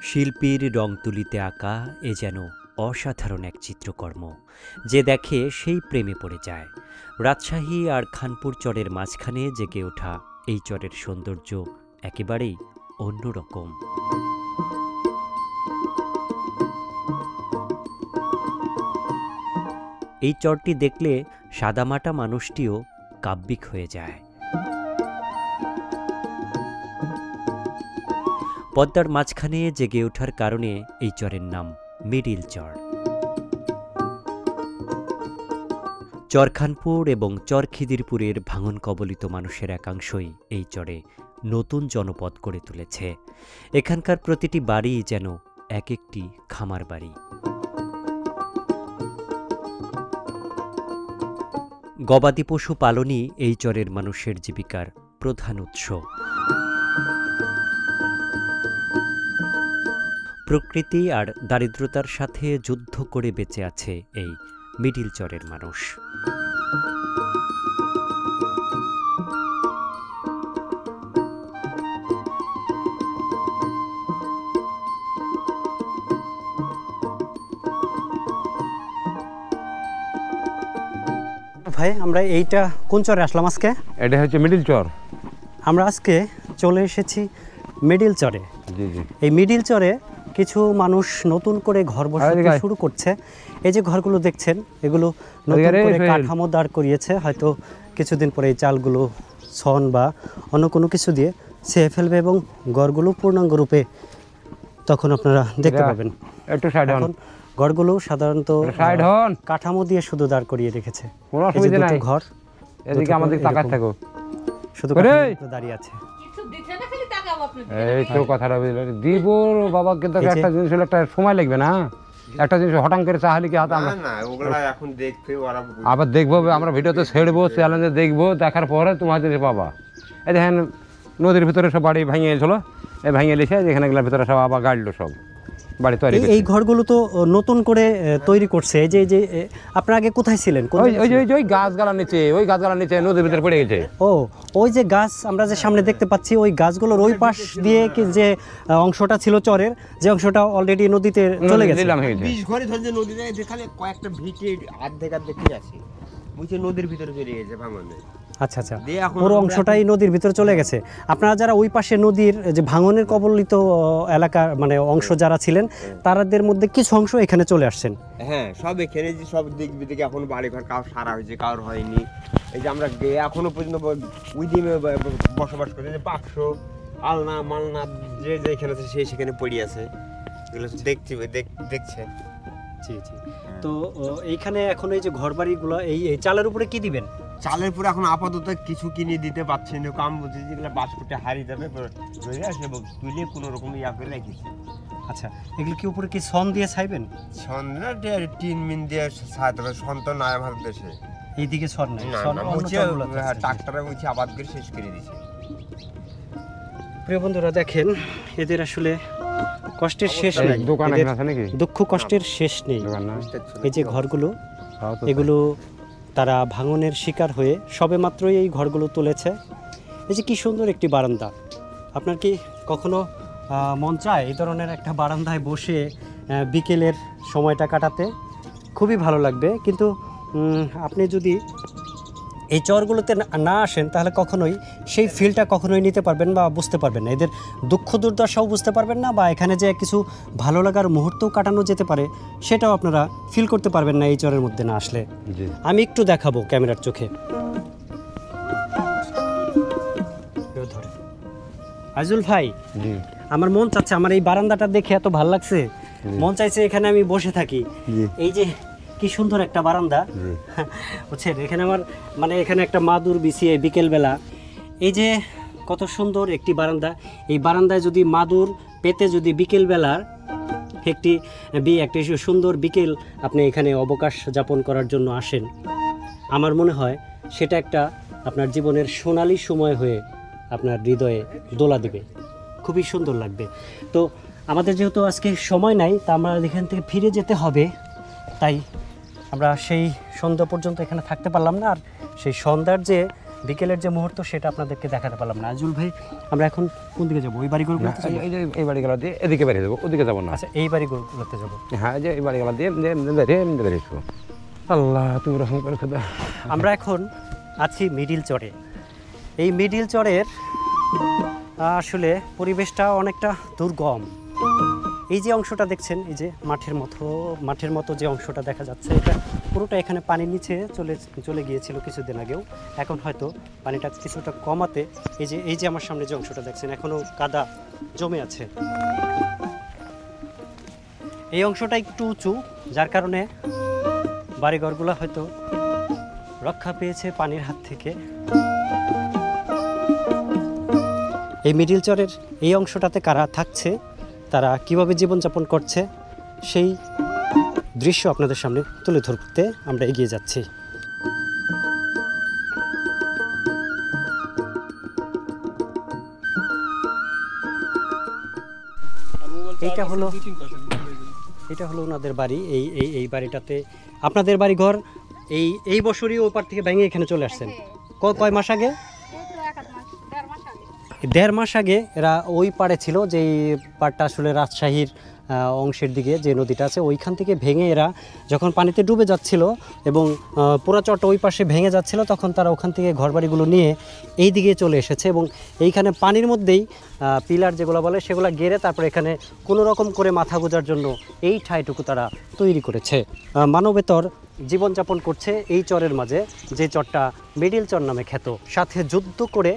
শিল্পীর রং তুলিতে আঁকা এ যেন অসাধারণ এক চিত্রকর্ম, যে দেখে সেই প্রেমে পড়ে যায়। রাজশাহী আর খানপুর চরের মাঝখানে জেগে ওঠা এই চরের সৌন্দর্য একেবারেই অন্যরকম। এই চরটি দেখলে সাদামাটা মানুষটিও কাব্যিক হয়ে যায়। পদ্মার মাঝখানে জেগে ওঠার কারণে এই চরের নাম মিডিল চর। চরখানপুর এবং চর খিদিরপুরের ভাঙন কবলিত মানুষের একাংশই এই চরে নতুন জনপদ গড়ে তুলেছে। এখানকার প্রতিটি বাড়ি যেন এক একটি খামার বাড়ি। গবাদি পশু পালনই এই চরের মানুষের জীবিকার প্রধান উৎস। প্রকৃতি আর দারিদ্রতার সাথে যুদ্ধ করে বেঁচে আছে এই মিডিল চরের মানুষ। ভাই, আমরা এইটা কোন চরে আসলাম আজকে? এটা হচ্ছে মিডিল চর। আমরা আজকে চলে এসেছি মিডিল চরে। জি জি। এই মিডিল চরে কিছু মানুষ নতুন করে ঘর বসাতে শুরু করছে। এই যে ঘরগুলো দেখছেন, এগুলো নতুন করে কাঠামো দাঁড় করিয়েছে। হয়তো কিছুদিন পরে এই চালগুলো ছন বা অন্য কোনো কিছু দিয়ে ছেয়ে ফেলবে এবং ঘরগুলো পূর্ণাঙ্গ রূপে তখন আপনারা দেখতে পাবেন। একটু সাইড হন। ঘরগুলো সাধারণত কাঠামো দিয়ে শুধু দাঁড় করিয়ে রেখেছে। কোনো অসুবিধা নাই। ঘর এদিকে আমাদের তাকাতে থাকো, শুধু দাঁড়িয়ে আছে। এই তো কথাটা বুঝলেন দিব বাবা, কিন্তু একটা জিনিস হলো, একটা সময় লাগবে না। একটা জিনিস হঠাৎ করে চাহালি কি হাতে আমরা না, ওগুলা এখন দেখতে ওরা আবার দেখবো, আমরা ভিডিওতে ছেড়বো, চ্যালেঞ্জে দেখবো, দেখার পরে তোমার জিনিস পাবা। এই দেখেন নদীর ভিতরে সব বাড়ি ভাঙিয়ে এসেছিল, এই ভাঙিয়ে এসে যেখানে গেলার ভিতরে সব আবার গাড়লো সব বাড়ি তৈরি। এই ঘরগুলো তো নতুন করে তৈরি করছে। এই যে আপনারা আগে কোথায় ছিলেন? ওই গাছগালার নিচে, ওই গাছগালার নিচে নদীর ভিতরে পড়ে গেছে। ও, ওই যে গাছ আমরা যে সামনে দেখতে পাচ্ছি, ওই গাছগুলোর ওই পাশ দিয়ে যে অংশটা ছিল চরের, যে অংশটা অলরেডি নদীতে চলে গেছে। 20 ঘরে ধরে নদীতে যেখানে কয়েকটা ভিটে অর্ধেক আছে, বুঝছে নদীর ভিতরে চলে গেছে ভাঙনে। আচ্ছা আচ্ছা, পুরো অংশটাই নদীর ভিতরে চলে গেছে। আপনারা যারা ওই পাশে নদীর যে ভাঙনের কবলিত এলাকা মানে অংশ যারা ছিলেন, তাদের মধ্যে কিছু অংশ এখানে চলে আসছেন। হ্যাঁ, সব এখানে যে সব দিক বিদিকে এখন বাড়িঘর কাউ সারা হয়েছে, কারোর হয়নি। এই যে আমরা এখনো পর্যন্ত ওই দিনে বসবাস করছি, যে বাক্স আলনা মালনা যে যেখানে আছে সেই সেখানে পড়ে আছে, এগুলো দেখছে। জি জি। তো এইখানে এখন এই যে ঘর বাড়িগুলো, এই চালের উপরে কি দিবেন? চালের পরে এখন আপাতত কিছু কিনে দিতে পারছি না, কাম বলছি যেগুলো বাস্কুটে হারিয়ে যাবে তুলে কোনো রকম ইয়া করে রেখেছি। আচ্ছা, এগুলো কি উপরে কি সন দিয়ে ছাইবেন? সন না, টিন মিন দিয়ে ছাইতে হবে। সন তো নাই আমাদের দেশে, এইদিকে সন নাই। ট্রাক্টরে মুছে আবাদ করে শেষ করে দিয়েছে। প্রিয় বন্ধুরা, দেখেন এদের আসলে কষ্টের শেষ নেই, দুঃখ কষ্টের শেষ নেই। এই যে ঘরগুলো, এগুলো তারা ভাঙনের শিকার হয়ে সবেমাত্রই এই ঘরগুলো তুলেছে। এই যে কি সুন্দর একটি বারান্দা। আপনার কি কখনো মন চায় এই ধরনের একটা বারান্দায় বসে বিকেলের সময়টা কাটাতে? খুবই ভালো লাগবে। কিন্তু আপনি যদি এই চরগুলোতে না আসেন, তাহলে কখনোই সেই ফিলটা কখনোই নিতে পারবেন বা বুঝতে পারবেন না। এদের দুঃখ দুর্দশাও বুঝতে পারবেন না, বা এখানে যে কিছু ভালো লাগার মুহূর্তও কাটানো যেতে পারে সেটাও আপনারা ফিল করতে পারবেন না এই চরের মধ্যে না আসলে। আমি একটু দেখাবো ক্যামেরার চোখে। আইজুল ভাই, আমার মন চাচ্ছে, আমার এই বারান্দাটা দেখে এত ভালো লাগছে, মন চাইছে এখানে আমি বসে থাকি। এই যে কি সুন্দর একটা বারান্দা, বুঝছেন? এখানে আমার মানে এখানে একটা মাদুর বিছিয়ে বিকেলবেলা, এই যে কত সুন্দর একটি বারান্দা। এই বারান্দায় যদি মাদুর পেতে যদি বিকেলবেলার একটি সুন্দর বিকেল আপনি এখানে অবকাশ যাপন করার জন্য আসেন, আমার মনে হয় সেটা একটা আপনার জীবনের সোনালি সময় হয়ে আপনার হৃদয়ে দোলা দেবে, খুবই সুন্দর লাগবে। তো আমাদের যেহেতু আজকে সময় নাই, তা আমরা এখান থেকে ফিরে যেতে হবে, তাই আমরা সেই সন্ধ্যা পর্যন্ত এখানে থাকতে পারলাম না। আর সেই সন্ধ্যার যে বিকেলের যে মুহূর্ত সেটা আপনাদেরকে দেখাতে পারলাম না। আজিজুল ভাই, আমরা এখন কোন দিকে যাবো? ওই বাড়িগুলোতে যাবো? এই বাড়িগুলো দিয়ে এদিকে বেরিয়ে যাবো, ওদিকে যাবো না। আচ্ছা, এই বাড়িগুলোতে যাবো। হ্যাঁ, যে এই বাড়িগুলো দিয়ে বেরিয়ে আসবো। আল্লাহ তুমি রহম করে খোদা। আমরা এখন আছি মিডিল চরে। এই মিডিল চরের আসলে পরিবেশটা অনেকটা দুর্গম। এই যে অংশটা দেখছেন, এই যে মাঠের মতো যে অংশটা দেখা যাচ্ছে, এটা পুরোটা এখানে পানির নিচে চলে গিয়েছিল কিছুদিন আগেও। এখন হয়তো পানিটা কিছুটা কমাতে এই যে আমার সামনে যে অংশটা দেখছেন, এখনও কাদা জমে আছে। এই অংশটা একটু উঁচু, যার কারণে বাড়িঘরগুলো হয়তো রক্ষা পেয়েছে পানির হাত থেকে। এই মিডিল চরের এই অংশটাতে কারা থাকছে, তারা কিভাবে জীবনযাপন করছে, সেই দৃশ্য আপনাদের সামনে তুলে ধরতে আমরা এগিয়ে যাচ্ছি। এটা হলো ওনাদের বাড়ি। এই বাড়িটাতে আপনাদের বাড়িঘর এই বছরই ওপার থেকে ভেঙে এখানে চলে আসছেন। কয় মাস আগে? 1.5 মাস আগে এরা ওই পাড়ে ছিল, যে পাড়টা আসলে রাজশাহীর অংশের দিকে যে নদীটা আছে, ওইখান থেকে ভেঙে এরা যখন পানিতে ডুবে যাচ্ছিল এবং পুরা চরটা ওই পাশে ভেঙে যাচ্ছিল, তখন তারা ওখান থেকে ঘরবাড়িগুলো নিয়ে এই দিকে চলে এসেছে এবং এইখানে পানির মধ্যেই পিলার যেগুলো বলে সেগুলো গেড়ে তারপর এখানে কোনো রকম করে মাথা গোঁজার জন্য এই ঠাইটুকু তারা তৈরি করেছে। মানবেতর জীবনযাপন করছে এই চরের মাঝে, যে চরটা মিডিল চর নামে খ্যাত। সাথে যুদ্ধ করে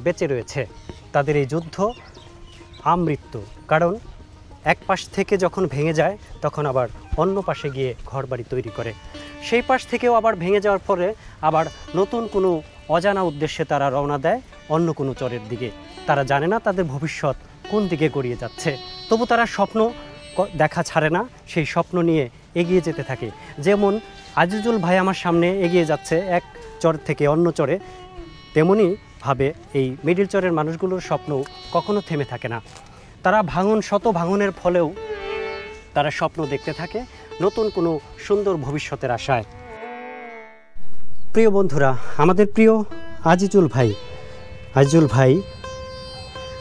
বেঁচে রয়েছে। তাদের এই যুদ্ধ আমৃত্যু, কারণ এক পাশ থেকে যখন ভেঙে যায় তখন আবার অন্য পাশে গিয়ে ঘরবাড়ি তৈরি করে। সেই পাশ থেকেও আবার ভেঙে যাওয়ার পরে আবার নতুন কোনো অজানা উদ্দেশ্যে তারা রওনা দেয় অন্য কোনো চরের দিকে। তারা জানে না তাদের ভবিষ্যৎ কোন দিকে গড়িয়ে যাচ্ছে, তবু তারা স্বপ্ন দেখা ছাড়ে না, সেই স্বপ্ন নিয়ে এগিয়ে যেতে থাকে। যেমন আজিজুল ভাই আমার সামনে এগিয়ে যাচ্ছে এক চর থেকে অন্য চরে, তেমনই ভাবে এই মিডিল চরের মানুষগুলোর স্বপ্ন কখনো থেমে থাকে না। তারা শত ভাঙনের ফলেও তারা স্বপ্ন দেখতে থাকে নতুন কোনো সুন্দর ভবিষ্যতের আশায়। প্রিয় বন্ধুরা, আমাদের প্রিয় আজিজুল ভাই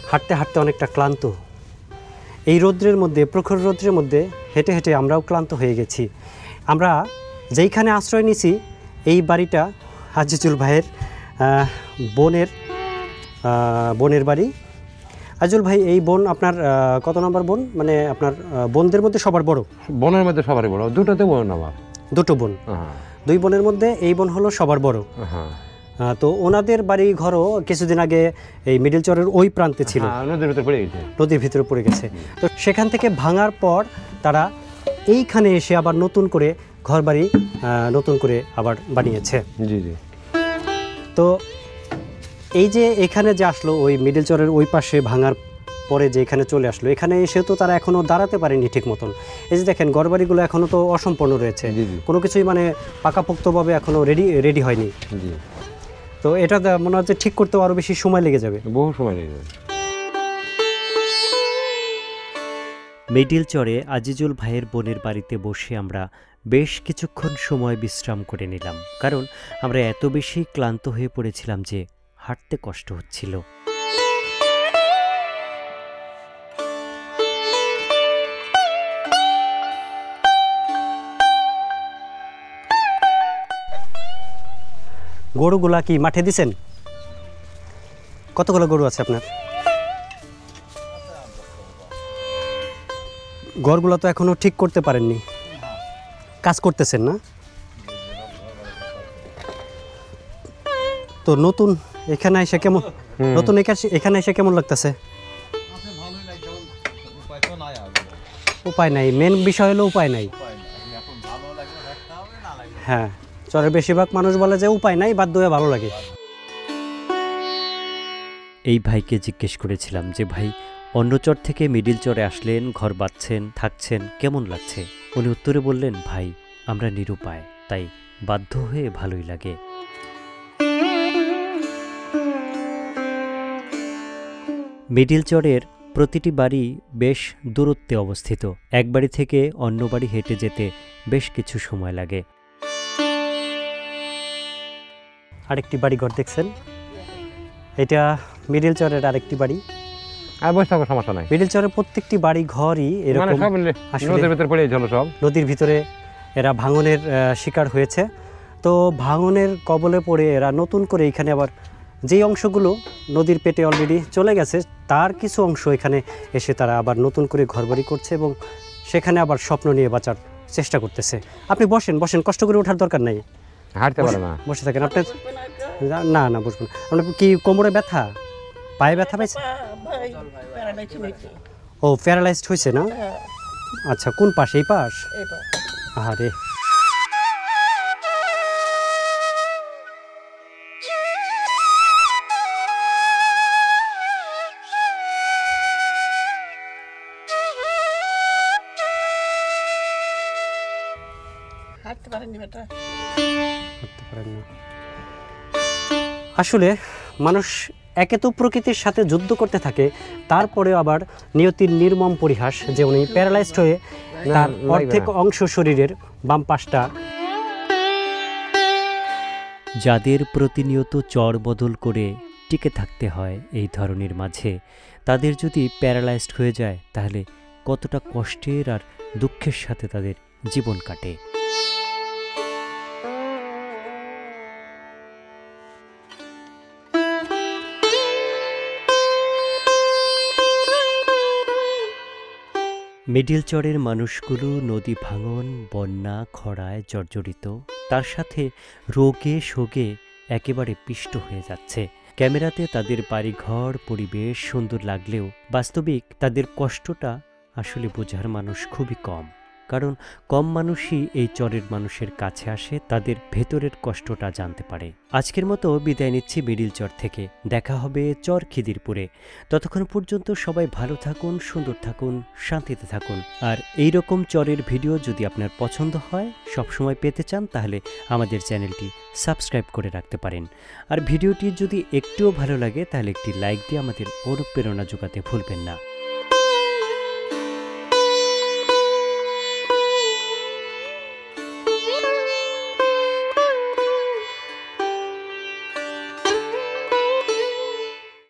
হাঁটতে হাঁটতে অনেকটা ক্লান্ত। এই রৌদ্রের মধ্যে, প্রখর রৌদ্রের মধ্যে হেঁটে হেঁটে আমরাও ক্লান্ত হয়ে গেছি। আমরা যেইখানে আশ্রয় নিছি এই বাড়িটা আজিজুল ভাইয়ের বোনের বাড়ি। আজিজুল ভাই, এই বোন আপনার কত নম্বর বোন? মানে আপনার বোনদের মধ্যে সবার বড়? বোনের মধ্যে সবারই বড়, দুটোতে বোন আমার। দুটো বোন, 2 বোনের মধ্যে এই বোন হলো সবার বড়। তো ওনাদের বাড়ি ঘরও কিছুদিন আগে এই মিডিল চরের ওই প্রান্তে ছিল, নদীর ভিতরে পড়ে গেছে। তো সেখান থেকে ভাঙার পর তারা এইখানে এসে আবার নতুন করে ঘরবাড়ি নতুন করে আবার বানিয়েছে। জি জি। তো এই যে এখানে যে আসলো, ওই মিডিল চরের ওই পাশে ভাঙার পরে যে এখানে চলে আসলো, এখানে এসে তো তারা এখনও দাঁড়াতে পারেনি ঠিক মতন। এই যে দেখেন, ঘরবাড়িগুলো এখনও তো অসম্পূর্ণ রয়েছে, কোনো কিছুই মানে পাকাপোক্তভাবে এখনও রেডি হয়নি। তো এটা মনে হচ্ছে ঠিক করতেও আরও বেশি সময় লেগে যাবে, বহু সময় লেগে যাবে। মিডিল চরে আজিজুল ভাইয়ের বোনের বাড়িতে বসে আমরা বেশ কিছুক্ষণ সময় বিশ্রাম করে নিলাম, কারণ আমরা এত বেশি ক্লান্ত হয়ে পড়েছিলাম যে হাঁটতে কষ্ট হচ্ছিল। গরুগুলা কি মাঠে দিছেন? কতগুলো গরু আছে আপনার? ঘরগুলো তো এখনো ঠিক করতে পারেননি, কাজ করতেছেন না? তো নতুন এখানে এসে কেমন লাগতেছে? উপায় নাই, মেন বিষয় হলো উপায় নাই। হ্যাঁ, চরের বেশিরভাগ মানুষ বলে যে উপায় নাই, বাধ্য হয়ে ভালো লাগে। এই ভাইকে জিজ্ঞেস করেছিলাম যে ভাই, অন্য চর থেকে মিডিল চরে আসলেন, ঘর বাঁধছেন, থাকছেন, কেমন লাগছে? উনি উত্তরে বললেন, ভাই আমরা নিরুপায়, তাই বাধ্য হয়ে ভালোই লাগে। মিডিল চরের প্রতিটি বাড়ি বেশ দূরত্বে অবস্থিত। এক বাড়ি থেকে অন্য বাড়ি হেঁটে যেতে বেশ কিছু সময় লাগে। আরেকটি বাড়ি ঘর দেখছেন, এটা মিডিল চরের আরেকটি বাড়ি। আর বসে থাকো, সমস্যা নাই। মিডিল চরের প্রত্যেকটি বাড়ি ঘরই এরকম নদীর ভিতরে পড়ে ছিল সব। নদীর ভিতরে এরা ভাঙনের শিকার হয়েছে। তো ভাঙনের কবলে পড়ে এরা নতুন করে এখানে আবার যেই অংশগুলো নদীর পেটে অলরেডি চলে গেছে তার কিছু অংশ এখানে এসে তারা আবার নতুন করে ঘরবাড়ি করছে এবং সেখানে আবার স্বপ্ন নিয়ে বাঁচার চেষ্টা করতেছে। আপনি বসেন, কষ্ট করে ওঠার দরকার নেই, হাঁটতে পারে না, বসে থাকেন। আপনার না বসবেন। আপনার কি কোমরে ব্যথা, পায়ে ব্যথা পাইছে? ও প্যারালাইজড হয়েছে না? আচ্ছা, কোন পাশ? এই পাশ? আরে আসলে মানুষ একে তো প্রকৃতির সাথে যুদ্ধ করতে থাকে, তারপরে আবার নিয়তির নির্মম পরিহাস যে উনি প্যারালাইজড হয়ে তার অর্ধেক অংশ শরীরের বাম পাশটা। যাদের প্রতিনিয়ত চর বদল করে টিকে থাকতে হয় এই ধরনের মাঝে, তাদের যদি প্যারালাইজড হয়ে যায় তাহলে কতটা কষ্টের আর দুঃখের সাথে তাদের জীবন কাটে। মিডিল চরের মানুষগুলো নদী ভাঙন, বন্যা, খরায় জর্জরিত, তার সাথে রোগে শোকে একেবারে পিষ্ট হয়ে যাচ্ছে। ক্যামেরাতে তাদের বাড়িঘর পরিবেশ সুন্দর লাগলেও বাস্তবিক তাদের কষ্টটা আসলে বোঝার মানুষ খুবই কম, কারণ কম মানুষই এই চরের মানুষের কাছে আসে তাদের ভেতরের কষ্টটা জানতে পারে। আজকের মতো বিদায় নিচ্ছি মিডিল চর থেকে, দেখা হবে চর খিদিরপুরে। ততক্ষণ পর্যন্ত সবাই ভালো থাকুন, সুন্দর থাকুন, শান্তিতে থাকুন। আর এই রকম চরের ভিডিও যদি আপনার পছন্দ হয়, সবসময় পেতে চান, তাহলে আমাদের চ্যানেলটি সাবস্ক্রাইব করে রাখতে পারেন। আর ভিডিওটি যদি একটুও ভালো লাগে তাহলে একটি লাইক দিয়ে আমাদের অনুপ্রেরণা যোগাতে ভুলবেন না।